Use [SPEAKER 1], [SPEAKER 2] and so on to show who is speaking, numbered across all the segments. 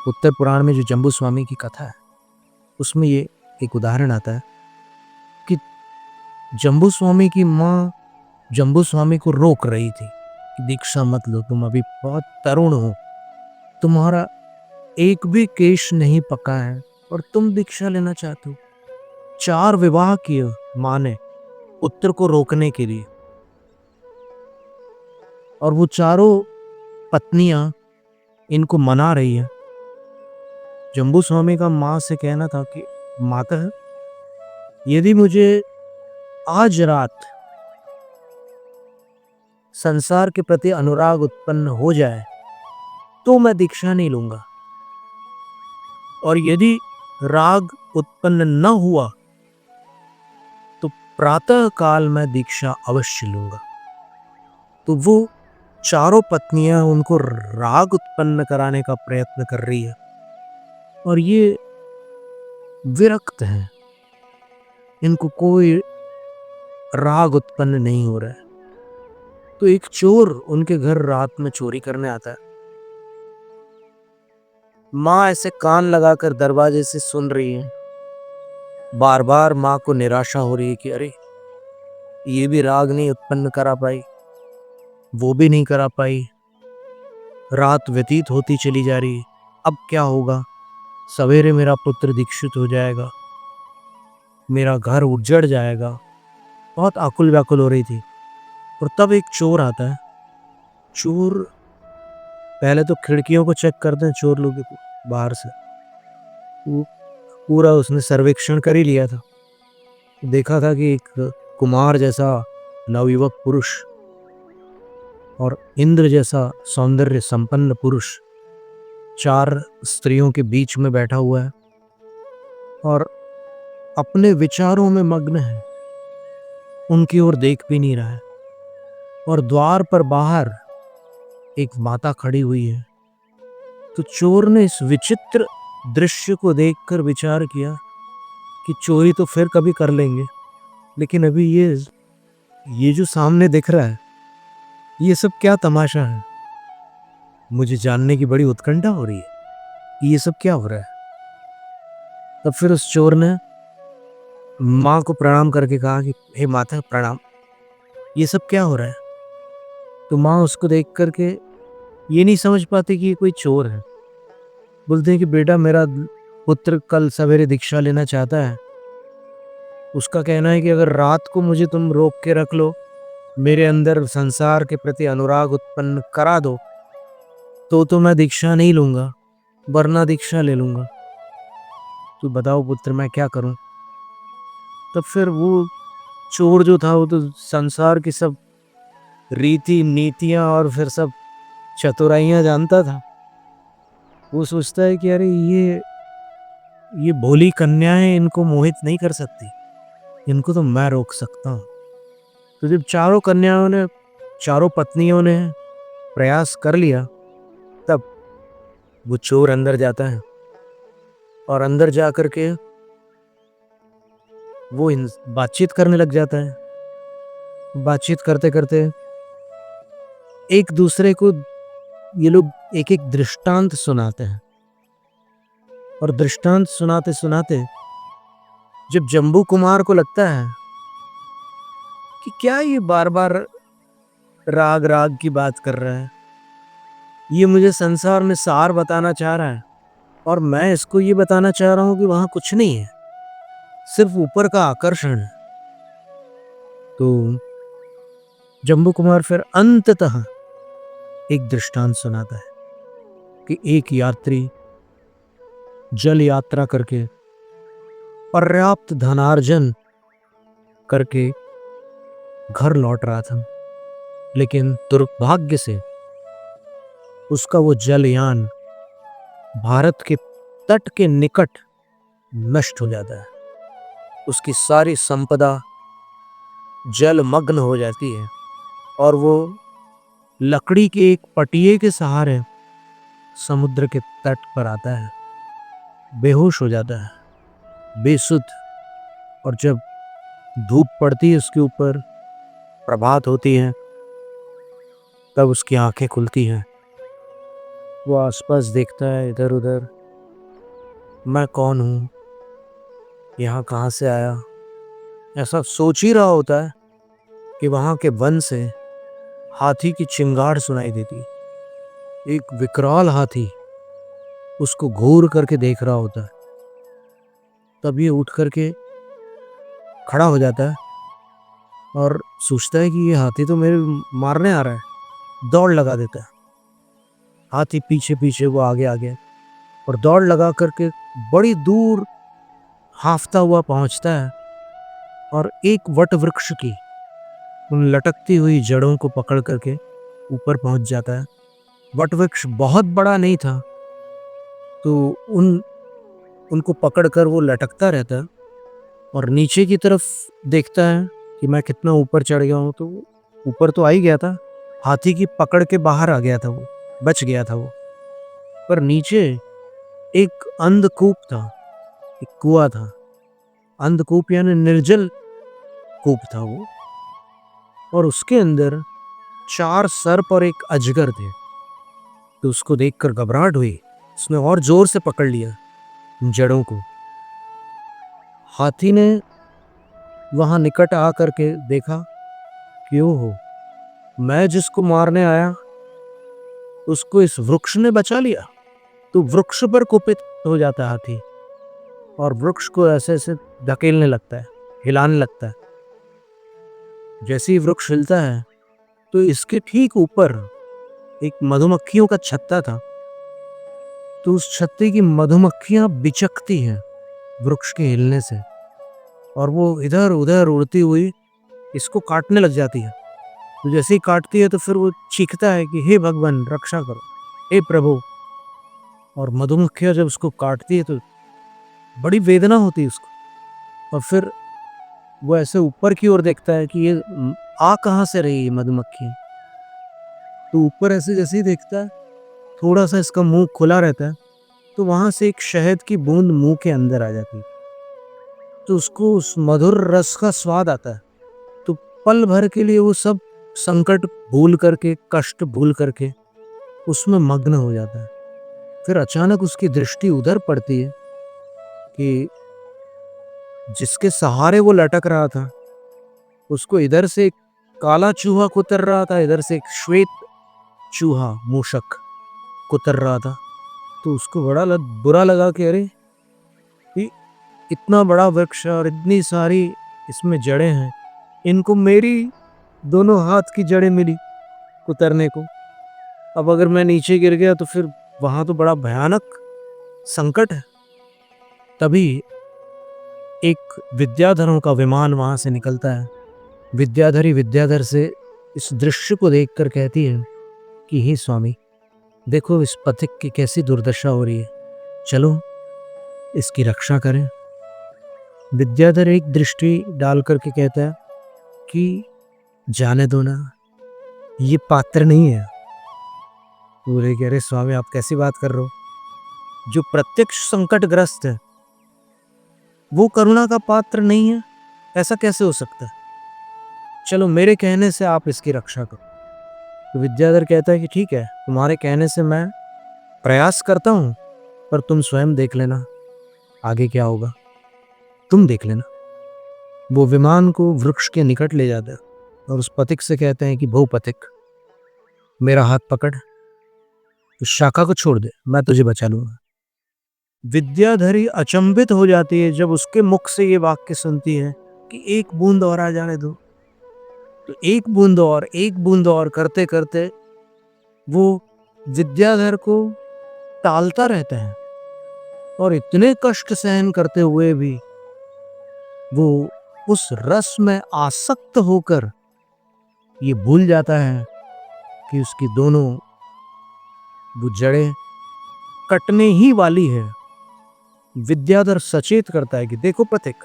[SPEAKER 1] उत्तर पुराण में जो जम्बू स्वामी की कथा है उसमें ये एक उदाहरण आता है कि जम्बू स्वामी की माँ जम्बू स्वामी को रोक रही थी कि दीक्षा मत लो, तुम अभी बहुत तरुण हो, तुम्हारा एक भी केश नहीं पका है और तुम दीक्षा लेना चाहते हो। 4 विवाह किए माँ ने उत्तर को रोकने के लिए, और वो चारों पत्नियां इनको मना रही है। जम्बू स्वामी का माँ से कहना था कि माता, यदि मुझे आज रात संसार के प्रति अनुराग उत्पन्न हो जाए तो मैं दीक्षा नहीं लूंगा, और यदि राग उत्पन्न न हुआ तो प्रातः काल मैं दीक्षा अवश्य लूंगा। तो वो चारों पत्नियां उनको राग उत्पन्न कराने का प्रयत्न कर रही है और ये विरक्त हैं, इनको कोई राग उत्पन्न नहीं हो रहा है। तो एक चोर उनके घर रात में चोरी करने आता है। माँ ऐसे कान लगाकर दरवाजे से सुन रही है। बार बार माँ को निराशा हो रही है कि अरे ये भी राग नहीं उत्पन्न करा पाई, वो भी नहीं करा पाई। रात व्यतीत होती चली जा रही, अब क्या होगा? सवेरे मेरा पुत्र दीक्षित हो जाएगा, मेरा घर उजड़ जाएगा। बहुत आकुल व्याकुल हो रही थी। और तब एक चोर आता है। चोर पहले तो खिड़कियों को चेक करते हैं, चोर लोग बाहर से वो पूरा उसने सर्वेक्षण कर ही लिया था। देखा था कि एक कुमार जैसा नवयुवक पुरुष और इंद्र जैसा सौंदर्य संपन्न पुरुष 4 स्त्रियों के बीच में बैठा हुआ है और अपने विचारों में मग्न है, उनकी ओर देख भी नहीं रहा है। और द्वार पर बाहर एक माता खड़ी हुई है। तो चोर ने इस विचित्र दृश्य को देखकर विचार किया कि चोरी तो फिर कभी कर लेंगे, लेकिन अभी ये जो सामने दिख रहा है, ये सब क्या तमाशा है? मुझे जानने की बड़ी उत्कंठा हो रही है कि ये सब क्या हो रहा है। तब फिर उस चोर ने माँ को प्रणाम करके कहा कि हे माता प्रणाम, ये सब क्या हो रहा है? तो माँ उसको देख करके ये नहीं समझ पाती कि ये कोई चोर है। बोलते हैं कि बेटा, मेरा पुत्र कल सवेरे दीक्षा लेना चाहता है। उसका कहना है कि अगर रात को मुझे तुम रोक के रख लो, मेरे अंदर संसार के प्रति अनुराग उत्पन्न करा दो, तो मैं दीक्षा नहीं लूंगा, वरना दीक्षा ले लूंगा। तो बताओ पुत्र, मैं क्या करूं? तब फिर वो चोर जो था वो तो संसार की सब रीति नीतियां और फिर सब चतुराइयां जानता था। वो सोचता है कि अरे ये भोली कन्याएं इनको मोहित नहीं कर सकती, इनको तो मैं रोक सकता हूँ। तो जब चारों पत्नियों ने प्रयास कर लिया, तब वो चोर अंदर जाता है और अंदर जा करके वो बातचीत करने लग जाता है। बातचीत करते करते एक दूसरे को ये लोग एक एक दृष्टांत सुनाते हैं, और दृष्टांत सुनाते सुनाते जब जम्बू कुमार को लगता है कि क्या ये बार बार राग राग की बात कर रहा है, ये मुझे संसार में सार बताना चाह रहा है और मैं इसको ये बताना चाह रहा हूं कि वहां कुछ नहीं है, सिर्फ ऊपर का आकर्षण है। तो जम्बू कुमार फिर अंततः एक दृष्टांत सुनाता है कि एक यात्री जल यात्रा करके पर्याप्त धनार्जन करके घर लौट रहा था, लेकिन दुर्भाग्य से उसका वो जलयान भारत के तट के निकट नष्ट हो जाता है। उसकी सारी संपदा जलमग्न हो जाती है और वो लकड़ी के एक पटिये के सहारे समुद्र के तट पर आता है, बेहोश हो जाता है, बेसुध। और जब धूप पड़ती है उसके ऊपर, प्रभात होती है, तब उसकी आंखें खुलती हैं। वो आसपास देखता है, इधर उधर, मैं कौन हूँ, यहाँ कहाँ से आया, ऐसा सोच ही रहा होता है कि वहां के वन से हाथी की चिंगाड़ सुनाई देती। एक विकराल हाथी उसको घूर करके देख रहा होता है। तब ये उठ करके खड़ा हो जाता है और सोचता है कि ये हाथी तो मेरे मारने आ रहा है। दौड़ लगा देता है। हाथी पीछे पीछे, वो आगे आगे, और दौड़ लगा करके बड़ी दूर हांफता हुआ पहुंचता है और एक वट वृक्ष की उन लटकती हुई जड़ों को पकड़ करके ऊपर पहुंच जाता है। वट वृक्ष बहुत बड़ा नहीं था, तो उनको पकड़कर वो लटकता रहता है और नीचे की तरफ देखता है कि मैं कितना ऊपर चढ़ गया हूँ। तो ऊपर तो आ ही गया था, हाथी की पकड़ के बाहर आ गया था, वो बच गया था वो। पर नीचे एक अंधकूप था, एक कुआं था। अंधकूप यानी निर्जल कूप था वो, और उसके अंदर 4 सर्प और एक अजगर थे। तो उसको देखकर घबराहट हुई। उसने और जोर से पकड़ लिया जड़ों को। हाथी ने वहां निकट आकर के देखा कि ओहो, मैं जिसको मारने आया उसको इस वृक्ष ने बचा लिया। तो वृक्ष पर कुपित हो जाता है हाथी और वृक्ष को ऐसे ऐसे धकेलने लगता है, हिलाने लगता है। जैसे ही वृक्ष हिलता है तो इसके ठीक ऊपर एक मधुमक्खियों का छत्ता था। तो उस छत्ते की मधुमक्खियां बिचकती हैं वृक्ष के हिलने से, और वो इधर उधर उड़ती हुई इसको काटने लग जाती है। तो जैसे ही काटती है तो फिर वो चीखता है कि हे भगवान रक्षा करो, हे प्रभु। और मधुमक्खियां जब उसको काटती है तो बड़ी वेदना होती है उसको। और फिर वो ऐसे ऊपर की ओर देखता है कि ये आ कहाँ से रही है मधुमक्खी। तो ऊपर ऐसे जैसे ही देखता है, थोड़ा सा इसका मुंह खुला रहता है, तो वहां से एक शहद की बूंद मुंह के अंदर आ जाती है। तो उसको उस मधुर रस का स्वाद आता है। तो पल भर के लिए वो सब संकट भूल करके, कष्ट भूल करके उसमें मग्न हो जाता है। फिर अचानक उसकी दृष्टि उधर पड़ती है कि जिसके सहारे वो लटक रहा था, उसको इधर से एक काला चूहा कुतर रहा था, इधर से एक श्वेत चूहा मूषक कुतर रहा था। तो उसको बड़ा बुरा लगा कि अरे, ये इतना बड़ा वृक्ष और इतनी सारी इसमें जड़ें हैं, इनको मेरी दोनों हाथ की जड़ें मिली कुतरने को। अब अगर मैं नीचे गिर गया तो फिर वहां तो बड़ा भयानक संकट है। तभी एक विद्याधरों का विमान वहां से निकलता है। विद्याधरी विद्याधर से इस दृश्य को देखकर कहती है कि हे स्वामी, देखो इस पथिक की कैसी दुर्दशा हो रही है, चलो इसकी रक्षा करें। विद्याधर एक दृष्टि डाल करके कहता है कि जाने दो ना, ये पात्र नहीं है। बोले कि अरे स्वामी, आप कैसी बात कर रहे हो? जो प्रत्यक्ष संकटग्रस्त है वो करुणा का पात्र नहीं है, ऐसा कैसे हो सकता है? चलो मेरे कहने से आप इसकी रक्षा करो। तो विद्याधर कहता है कि ठीक है, तुम्हारे कहने से मैं प्रयास करता हूं, पर तुम स्वयं देख लेना आगे क्या होगा, तुम देख लेना। वो विमान को वृक्ष के निकट ले जाता है और उस पथिक से कहते हैं कि भूपथिक, मेरा हाथ पकड़, उस शाखा को छोड़ दे, मैं तुझे बचा लूंगा। विद्याधरी अचंभित हो जाती है जब उसके मुख से ये वाक्य सुनती है कि एक बूंद और आ जाने दो। तो एक बूंद और, एक बूंद और करते करते वो विद्याधर को टालता रहता है, और इतने कष्ट सहन करते हुए भी वो उस रस में आसक्त होकर ये भूल जाता है कि उसकी दोनों वो जड़ें कटने ही वाली है। विद्याधर सचेत करता है कि देखो पथिक,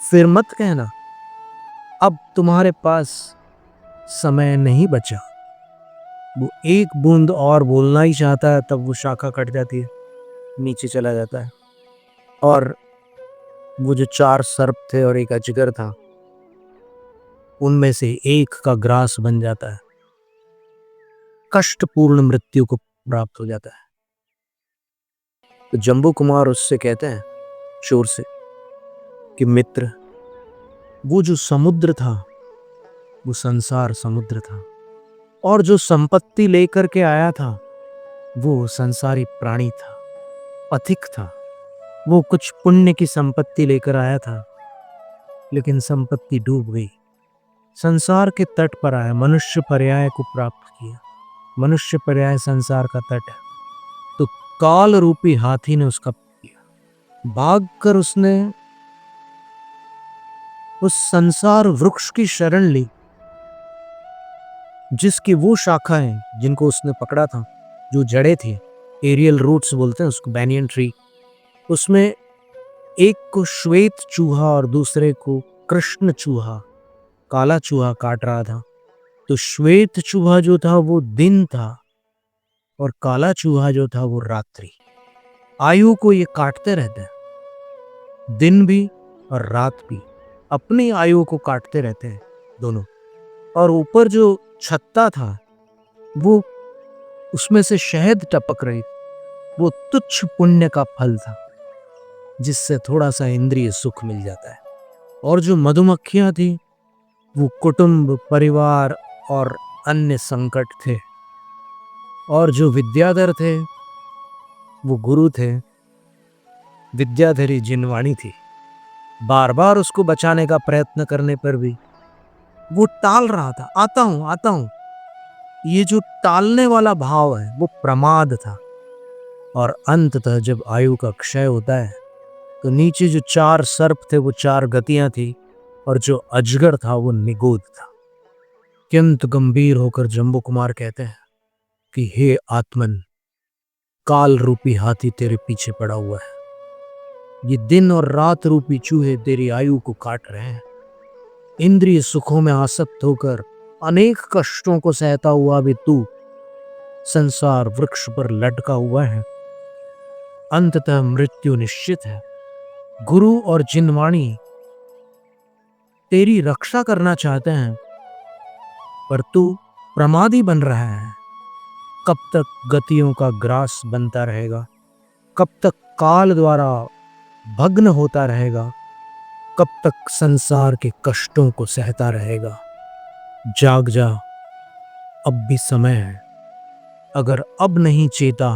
[SPEAKER 1] फिर मत कहना, अब तुम्हारे पास समय नहीं बचा। वो एक बूंद और बोलना ही चाहता है, तब वो शाखा कट जाती है, नीचे चला जाता है। और वो जो 4 सर्प थे और एक अजगर था, उनमें से एक का ग्रास बन जाता है, कष्टपूर्ण मृत्यु को प्राप्त हो जाता है। तो जम्बू कुमार उससे कहते हैं शोर से कि मित्र, वो जो समुद्र था वो संसार समुद्र था, और जो संपत्ति लेकर के आया था वो संसारी प्राणी था, पथिक था। वो कुछ पुण्य की संपत्ति लेकर आया था, लेकिन संपत्ति डूब गई। संसार के तट पर आया, मनुष्य पर्याय को प्राप्त किया। मनुष्य पर्याय संसार का तट है। तो काल रूपी हाथी ने उसका किया। भागकर उसने उस संसार वृक्ष की शरण ली, जिसकी वो शाखाएं जिनको उसने पकड़ा था, जो जड़ें थी, एरियल रूट्स बोलते हैं उसको, बैनियन ट्री, उसमें एक को श्वेत चूहा और दूसरे को कृष्ण चूहा, काला चूहा काट रहा था। तो श्वेत चूहा जो था वो दिन था और काला चूहा जो था वो रात्रि। आयु को ये काटते रहते हैं, दिन भी और रात भी अपनी आयु को काटते रहते हैं दोनों। और ऊपर जो छत्ता था वो, उसमें से शहद टपक रही, वो तुच्छ पुण्य का फल था, जिससे थोड़ा सा इंद्रिय सुख मिल जाता है। और जो मधुमक्खियां थी वो कुटुंब, परिवार और अन्य संकट थे। और जो विद्याधर थे वो गुरु थे, विद्याधरी जिनवाणी थी। बार बार उसको बचाने का प्रयत्न करने पर भी वो टाल रहा था, आता हूं आता हूं। ये जो टालने वाला भाव है वो प्रमाद था। और अंततः जब आयु का क्षय होता है तो नीचे जो 4 सर्प थे वो 4 गतियां थी, और जो अजगर था वो निगोद था। अत्यंत गंभीर होकर जम्बू कुमार कहते हैं कि हे आत्मन, काल रूपी हाथी तेरे पीछे पड़ा हुआ है। ये दिन और रात रूपी चूहे तेरी आयु को काट रहे हैं। इंद्रिय सुखों में आसक्त होकर अनेक कष्टों को सहता हुआ भी तू संसार वृक्ष पर लटका हुआ है। अंततः मृत्यु निश्चित है। गुरु और जिनवाणी तेरी रक्षा करना चाहते हैं, पर तू प्रमादी बन रहा है। कब तक गतियों का ग्रास बनता रहेगा? कब तक काल द्वारा भग्न होता रहेगा? कब तक संसार के कष्टों को सहता रहेगा? जाग जा, अब भी समय है। अगर अब नहीं चेता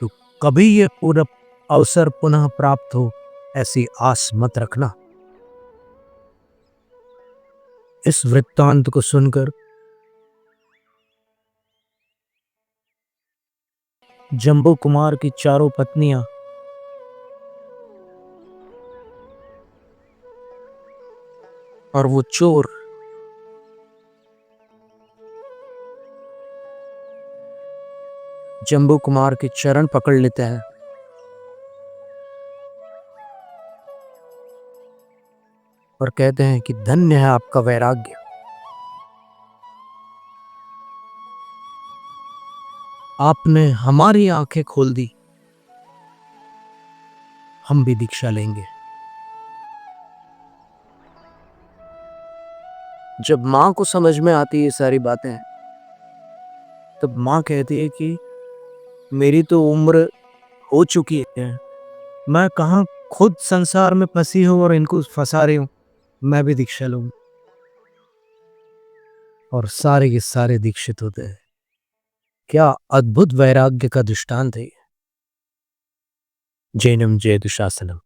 [SPEAKER 1] तो कभी यह पूरा अवसर पुनः प्राप्त हो, ऐसी आस मत रखना। इस वृत्तांत को सुनकर जम्बू कुमार की चारों पत्नियां और वो चोर जम्बू कुमार के चरण पकड़ लेते हैं और कहते हैं कि धन्य है आपका वैराग्य। आपने हमारी आंखें खोल दी, हम भी दीक्षा लेंगे। जब मां को समझ में आती है ये सारी बातें, तब मां कहती है कि मेरी तो उम्र हो चुकी है, मैं कहां खुद संसार में फंसी हूं और इनको फंसा रही हूं, मैं भी दीक्षा लूं। और सारे के सारे दीक्षित होते हैं। क्या अद्भुत वैराग्य का दृष्टांत है। जैनम जय दुशासनम।